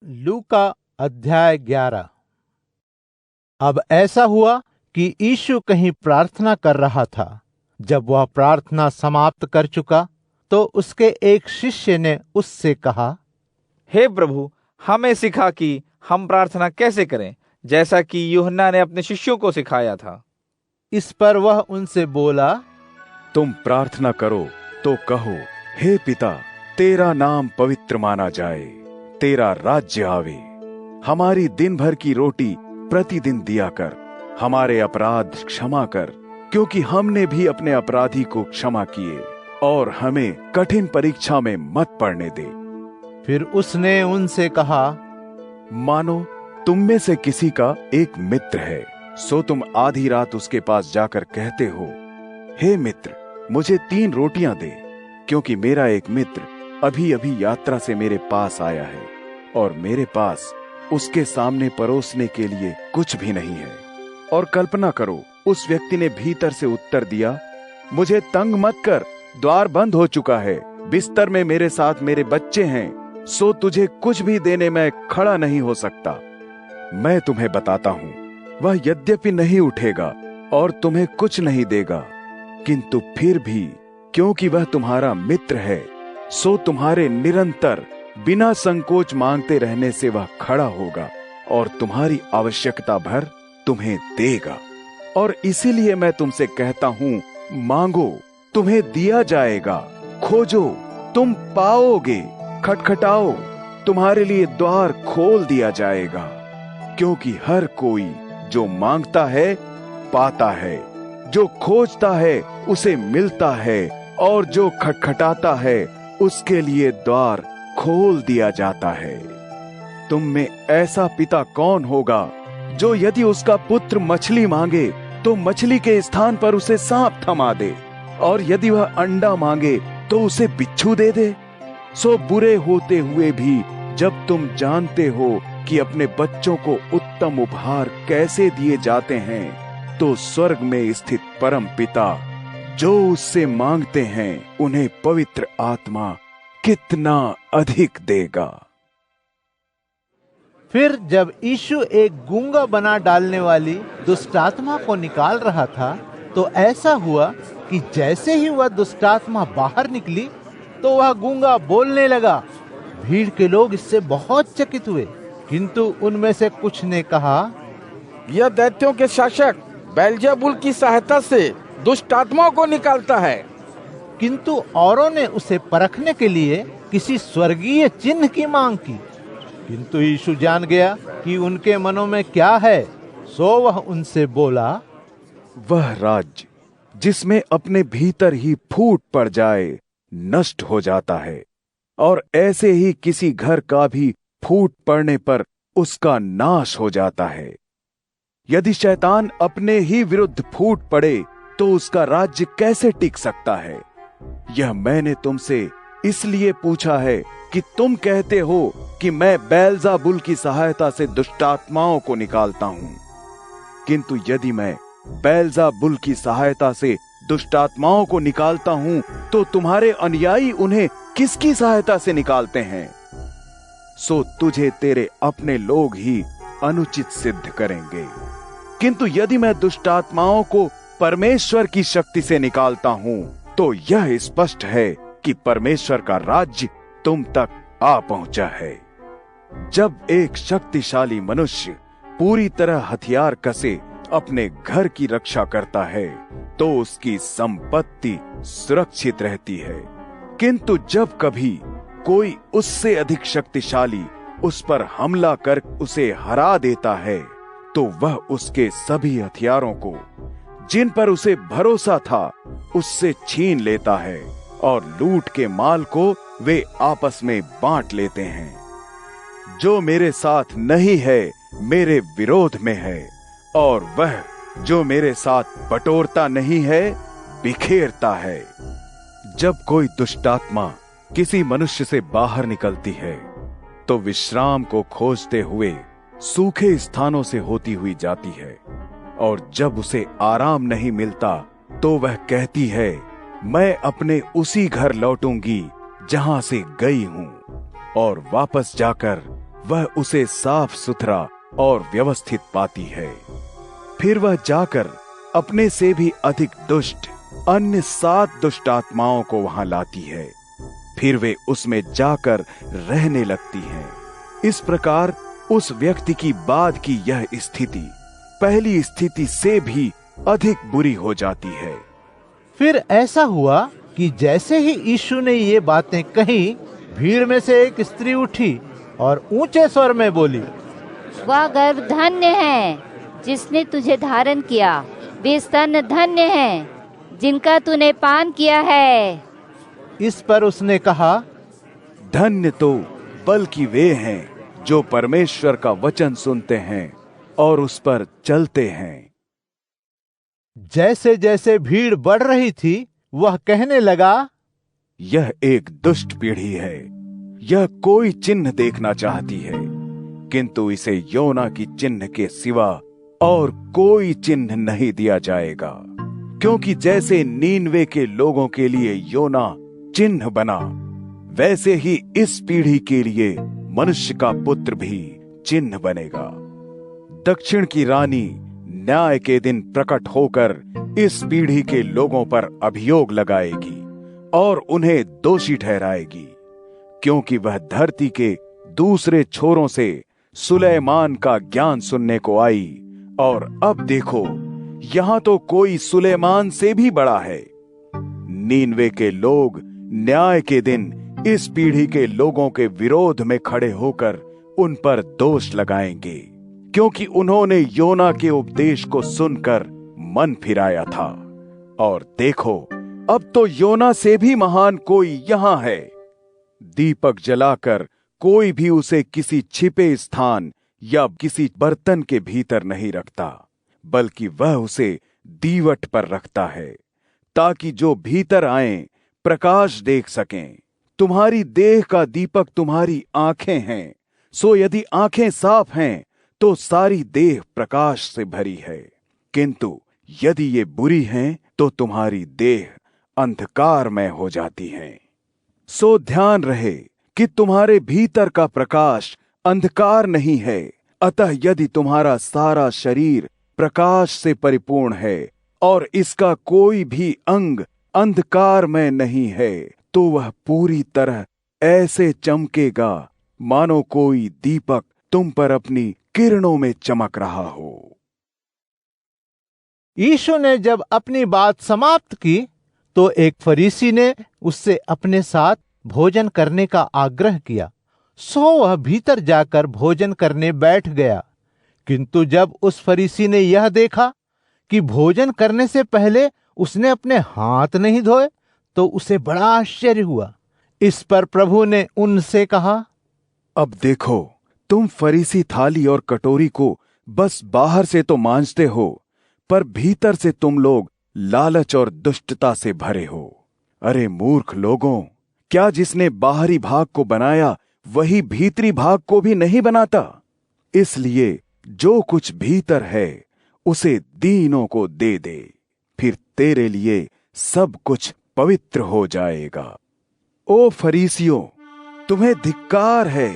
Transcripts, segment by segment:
लूका अध्याय 11। अब ऐसा हुआ कि यीशु कहीं प्रार्थना कर रहा था। जब वह प्रार्थना समाप्त कर चुका तो उसके एक शिष्य ने उससे कहा, हे प्रभु, हमें सिखा कि हम प्रार्थना कैसे करें, जैसा कि यूहन्ना ने अपने शिष्यों को सिखाया था। इस पर वह उनसे बोला, तुम प्रार्थना करो तो कहो, हे पिता, तेरा नाम पवित्र माना जाए, तेरा राज्य आवे, हमारी दिन भर की रोटी प्रतिदिन दिया कर, हमारे अपराध क्षमा कर, क्योंकि हमने भी अपने अपराधी को क्षमा किए, और हमें कठिन परीक्षा में मत पड़ने दे। फिर उसने उनसे कहा, मानो तुम में से किसी का एक मित्र है, सो तुम आधी रात उसके पास जाकर कहते हो, हे मित्र, मुझे 3 रोटियां दे, क्योंकि मेरा एक मित्र अभी अभी यात्रा से मेरे पास आया है और मेरे पास उसके सामने परोसने के लिए कुछ भी नहीं है। और कल्पना करो, उस व्यक्ति ने भीतर से उत्तर दिया, मुझे तंग मत कर, द्वार बंद हो चुका है, बिस्तर में मेरे साथ मेरे बच्चे हैं, सो तुझे कुछ भी देने में खड़ा नहीं हो सकता। मैं तुम्हें बताता हूं, वह यद्यपि नहीं उठेगा और तुम्हें कुछ नहीं देगा, किंतु फिर भी क्योंकि वह तुम्हारा मित्र है, सो तुम्हारे निरंतर बिना संकोच मांगते रहने से वह खड़ा होगा और तुम्हारी आवश्यकता भर तुम्हें देगा। और इसीलिए मैं तुमसे कहता हूं, मांगो तुम्हें दिया जाएगा, खोजो तुम पाओगे, खटखटाओ तुम्हारे लिए द्वार खोल दिया जाएगा। क्योंकि हर कोई जो मांगता है पाता है, जो खोजता है उसे मिलता है, और जो खटखटाता है उसके लिए द्वार खोल दिया जाता है। तुम में ऐसा पिता कौन होगा जो यदि उसका पुत्र मछली मांगे तो मछली के स्थान पर उसे सांप थमा दे, और यदि वह अंडा मांगे तो उसे बिच्छू दे दे? सो बुरे होते हुए भी जब तुम जानते हो कि अपने बच्चों को उत्तम उपहार कैसे दिए जाते हैं, तो स्वर्ग में स्थित परम पिता जो उससे मांगते हैं उन्हें पवित्र आत्मा कितना अधिक देगा। फिर जब यीशु एक गूंगा बना डालने वाली दुष्टात्मा को निकाल रहा था, तो ऐसा हुआ कि जैसे ही वह दुष्टात्मा बाहर निकली तो वह गूंगा बोलने लगा। भीड़ के लोग इससे बहुत चकित हुए, किंतु उनमें से कुछ ने कहा, यह दैत्यों के शासक बेल्जेबुल की सहायता से दुष्ट आत्माओं को निकालता है। किंतु औरों ने उसे परखने के लिए किसी स्वर्गीय चिन्ह की मांग की। किंतु यीशु जान गया कि उनके मनों में क्या है, सो वह उनसे बोला, वह राज्य जिसमें अपने भीतर ही फूट पड़ जाए नष्ट हो जाता है, और ऐसे ही किसी घर का भी फूट पड़ने पर उसका नाश हो जाता है। यदि शैतान अपने ही विरुद्ध फूट पड़े तो उसका राज्य कैसे टिक सकता है? यह मैंने तुमसे इसलिए पूछा है कि तुम कहते हो कि मैं बेल्ज़ेबुल की सहायता से दुष्टात्माओं को निकालता हूं। किंतु यदि मैं बेल्ज़ेबुल की सहायता से दुष्टात्माओं को निकालता हूं, तो तुम्हारे अनुयायी उन्हें किसकी सहायता से निकालते हैं? सो तुझे तेरे अपने लोग ही अनुचित सिद्ध करेंगे। किंतु यदि मैं दुष्टात्माओं को परमेश्वर की शक्ति से निकालता हूं, तो यह स्पष्ट है कि परमेश्वर का राज्य तुम तक आ पहुंचा है। जब एक शक्तिशाली मनुष्य पूरी तरह हथियार कसे अपने घर की रक्षा करता है, तो उसकी संपत्ति सुरक्षित रहती है। किंतु जब कभी कोई उससे अधिक शक्तिशाली उस पर हमला कर उसे हरा देता है, तो वह उसके सभी हथियारों को, जिन पर उसे भरोसा था, उससे छीन लेता है, और लूट के माल को वे आपस में बांट लेते हैं। जो मेरे साथ नहीं है मेरे विरोध में है, और वह जो मेरे साथ बटोरता नहीं है बिखेरता है। जब कोई दुष्टात्मा किसी मनुष्य से बाहर निकलती है, तो विश्राम को खोजते हुए सूखे स्थानों से होती हुई जाती है, और जब उसे आराम नहीं मिलता तो वह कहती है, मैं अपने उसी घर लौटूंगी जहां से गई हूं, और वापस जाकर वह उसे साफ सुथरा और व्यवस्थित पाती है। फिर वह जाकर अपने से भी अधिक दुष्ट अन्य 7 दुष्ट आत्माओं को वहां लाती है। फिर वे उसमें जाकर रहने लगती हैं। इस प्रकार उस व्यक्ति की बाद की यह स्थिति पहली स्थिति से भी अधिक बुरी हो जाती है। फिर ऐसा हुआ कि जैसे ही यीशु ने ये बातें कही, भीड़ में से एक स्त्री उठी और ऊंचे स्वर में बोली, वह गर्भ धन्य है जिसने तुझे धारण किया, वे स्तन धन्य हैं जिनका तूने पान किया है। इस पर उसने कहा, धन्य तो बल्कि वे हैं जो परमेश्वर का वचन सुनते हैं और उस पर चलते हैं। जैसे जैसे भीड़ बढ़ रही थी, वह कहने लगा, यह एक दुष्ट पीढ़ी है। यह कोई चिन्ह देखना चाहती है, किंतु इसे योना की चिन्ह के सिवा और कोई चिन्ह नहीं दिया जाएगा। क्योंकि जैसे नीनवे के लोगों के लिए योना चिन्ह बना, वैसे ही इस पीढ़ी के लिए मनुष्य का पुत्र भी चिन्ह बनेगा। दक्षिण की रानी न्याय के दिन प्रकट होकर इस पीढ़ी के लोगों पर अभियोग लगाएगी और उन्हें दोषी ठहराएगी, क्योंकि वह धरती के दूसरे छोरों से सुलेमान का ज्ञान सुनने को आई, और अब देखो, यहां तो कोई सुलेमान से भी बड़ा है। नीनवे के लोग न्याय के दिन इस पीढ़ी के लोगों के विरोध में खड़े होकर उन पर दोष लगाएंगे, क्योंकि उन्होंने योना के उपदेश को सुनकर मन फिराया था। और देखो, अब तो योना से भी महान कोई यहां है। दीपक जलाकर कोई भी उसे किसी छिपे स्थान या किसी बर्तन के भीतर नहीं रखता, बल्कि वह उसे दीवट पर रखता है, ताकि जो भीतर आए प्रकाश देख सकें। तुम्हारी देह का दीपक तुम्हारी आंखें हैं। सो यदि आंखें साफ हैं तो सारी देह प्रकाश से भरी है, किंतु यदि ये बुरी हैं तो तुम्हारी देह अंधकारमय हो जाती है। सो ध्यान रहे कि तुम्हारे भीतर का प्रकाश अंधकार नहीं है। अतः यदि तुम्हारा सारा शरीर प्रकाश से परिपूर्ण है और इसका कोई भी अंग अंधकारमय नहीं है, तो वह पूरी तरह ऐसे चमकेगा मानो कोई दीपक तुम पर अपनी किरणों में चमक रहा हो। यीशु ने जब अपनी बात समाप्त की, तो एक फरीसी ने उससे अपने साथ भोजन करने का आग्रह किया। सो वह भीतर जाकर भोजन करने बैठ गया। किंतु जब उस फरीसी ने यह देखा कि भोजन करने से पहले उसने अपने हाथ नहीं धोए, तो उसे बड़ा आश्चर्य हुआ। इस पर प्रभु ने उनसे कहा, अब देखो, तुम फरीसी थाली और कटोरी को बस बाहर से तो मांजते हो, पर भीतर से तुम लोग लालच और दुष्टता से भरे हो। अरे मूर्ख लोगों, क्या जिसने बाहरी भाग को बनाया वही भीतरी भाग को भी नहीं बनाता? इसलिए जो कुछ भीतर है उसे दीनों को दे दे, फिर तेरे लिए सब कुछ पवित्र हो जाएगा। ओ फरीसियों, तुम्हें धिक्कार है,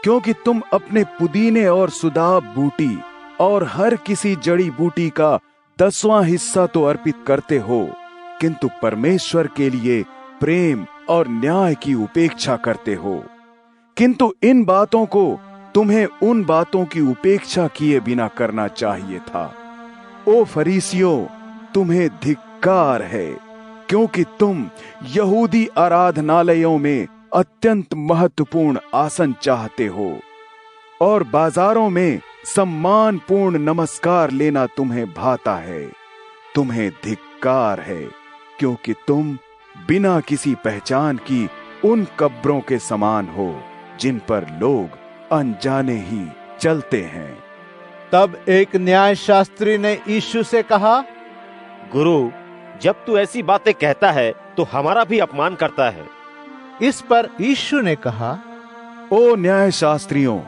क्योंकि तुम अपने पुदीने और सुदाब बूटी और हर किसी जड़ी बूटी का 10वां हिस्सा तो अर्पित करते हो, किंतु परमेश्वर के लिए प्रेम और न्याय की उपेक्षा करते हो। किंतु इन बातों को तुम्हें उन बातों की उपेक्षा किए बिना करना चाहिए था। ओ फरीसियों, तुम्हें धिक्कार है, क्योंकि तुम यहूदी आराधनालयों में अत्यंत महत्वपूर्ण आसन चाहते हो और बाजारों में सम्मानपूर्ण नमस्कार लेना तुम्हें भाता है। तुम्हें धिक्कार है, क्योंकि तुम बिना किसी पहचान की उन कब्रों के समान हो जिन पर लोग अनजाने ही चलते हैं। तब एक न्याय शास्त्री ने यीशु से कहा, गुरु, जब तू ऐसी बातें कहता है तो हमारा भी अपमान करता है। इस पर यीशु ने कहा, ओ न्याय शास्त्रियों,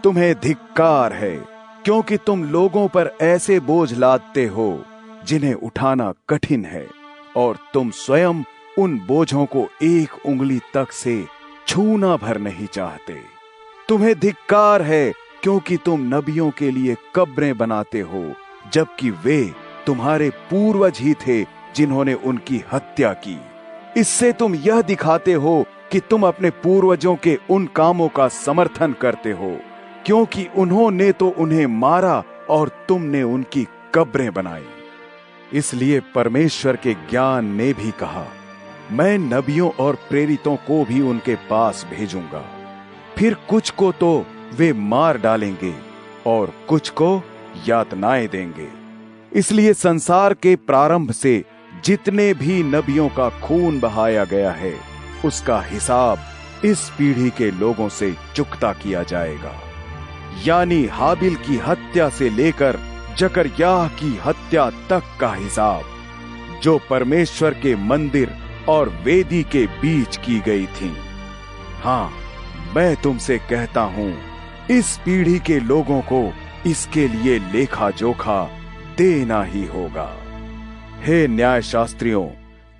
तुम्हें धिक्कार है, क्योंकि तुम लोगों पर ऐसे बोझ लादते हो जिन्हें उठाना कठिन है, और तुम स्वयं उन बोझों को एक उंगली तक से छूना भर नहीं चाहते। तुम्हें धिक्कार है, क्योंकि तुम नबियों के लिए कब्रें बनाते हो, जबकि वे तुम्हारे पूर्वज ही थे जिन्होंने उनकी हत्या की। इससे तुम यह दिखाते हो कि तुम अपने पूर्वजों के उन कामों का समर्थन करते हो, क्योंकि उन्होंने तो उन्हें मारा और तुमने उनकी कब्रें बनाई। इसलिए परमेश्वर के ज्ञान ने भी कहा, मैं नबियों और प्रेरितों को भी उनके पास भेजूंगा, फिर कुछ को तो वे मार डालेंगे और कुछ को यातनाएं देंगे। इसलिए संसार के प्रारंभ से जितने भी नबियों का खून बहाया गया है, उसका हिसाब इस पीढ़ी के लोगों से चुकता किया जाएगा। यानी हाबिल की हत्या से लेकर जकरयाह की हत्या तक का हिसाब, जो परमेश्वर के मंदिर और वेदी के बीच की गई थी। हाँ, मैं तुमसे कहता हूं, इस पीढ़ी के लोगों को इसके लिए लेखा जोखा देना ही होगा। हे न्यायशास्त्रियों,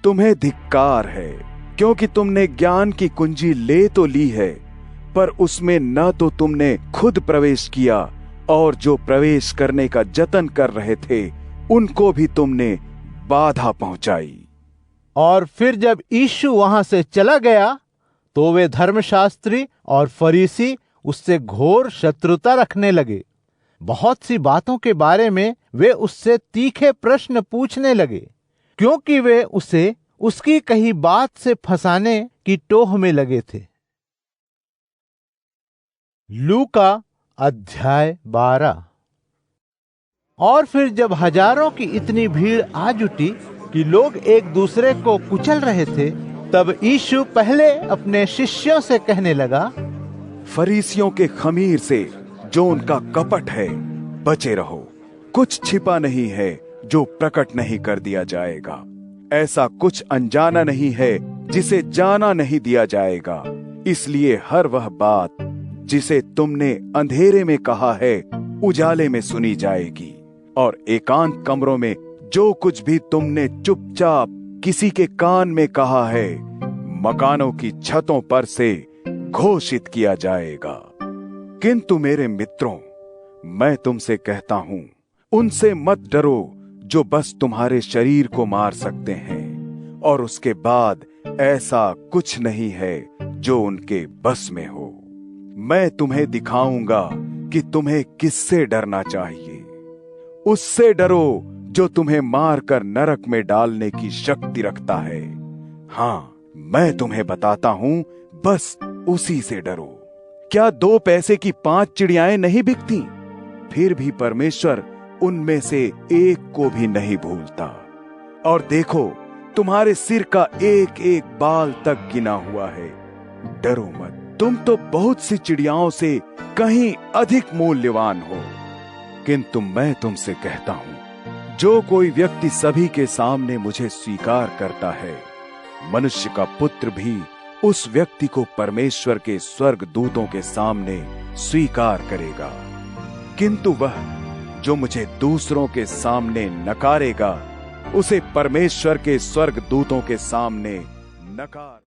तुम्हें धिक्कार है, क्योंकि तुमने ज्ञान की कुंजी ले तो ली है, पर उसमें न तो तुमने खुद प्रवेश किया, और जो प्रवेश करने का जतन कर रहे थे उनको भी तुमने बाधा पहुंचाई। और फिर जब यीशु वहां से चला गया, तो वे धर्मशास्त्री और फरीसी उससे घोर शत्रुता रखने लगे। बहुत सी बातों के बारे में वे उससे तीखे प्रश्न पूछने लगे, क्योंकि वे उसे उसकी कही बात से फंसाने की टोह में लगे थे। लूका अध्याय 12। और फिर जब हजारों की इतनी भीड़ आ जुटी कि लोग एक दूसरे को कुचल रहे थे, तब यीशु पहले अपने शिष्यों से कहने लगा, फरीसियों के खमीर से जो उनका कपट है बचे रहो। कुछ छिपा नहीं है जो प्रकट नहीं कर दिया जाएगा, ऐसा कुछ अनजाना नहीं है जिसे जाना नहीं दिया जाएगा। इसलिए हर वह बात जिसे तुमने अंधेरे में कहा है उजाले में सुनी जाएगी, और एकांत कमरों में जो कुछ भी तुमने चुपचाप किसी के कान में कहा है, मकानों की छतों पर से घोषित किया जाएगा। किंतु मेरे मित्रों, मैं तुमसे कहता हूं, उनसे मत डरो जो बस तुम्हारे शरीर को मार सकते हैं, और उसके बाद ऐसा कुछ नहीं है जो उनके बस में हो। मैं तुम्हें दिखाऊंगा कि तुम्हें किससे डरना चाहिए। उससे डरो जो तुम्हें मारकर नरक में डालने की शक्ति रखता है। हाँ, मैं तुम्हें बताता हूं, बस उसी से डरो। क्या 2 पैसे की 5 चिड़ियाएं नहीं बिकती? फिर भी परमेश्वर उनमें से एक को भी नहीं भूलता। और देखो, तुम्हारे सिर का एक एक बाल तक गिना हुआ है। डरो मत, तुम तो बहुत सी चिड़ियाओं से कहीं अधिक मूल्यवान हो। किंतु मैं तुमसे कहता हूं, जो कोई व्यक्ति सभी के सामने मुझे स्वीकार करता है, मनुष्य का पुत्र भी उस व्यक्ति को परमेश्वर के स्वर्ग दूतों के सामने स्वीकार करेगा। किंतु वह जो मुझे दूसरों के सामने नकारेगा, उसे परमेश्वर के स्वर्ग दूतों के सामने नकार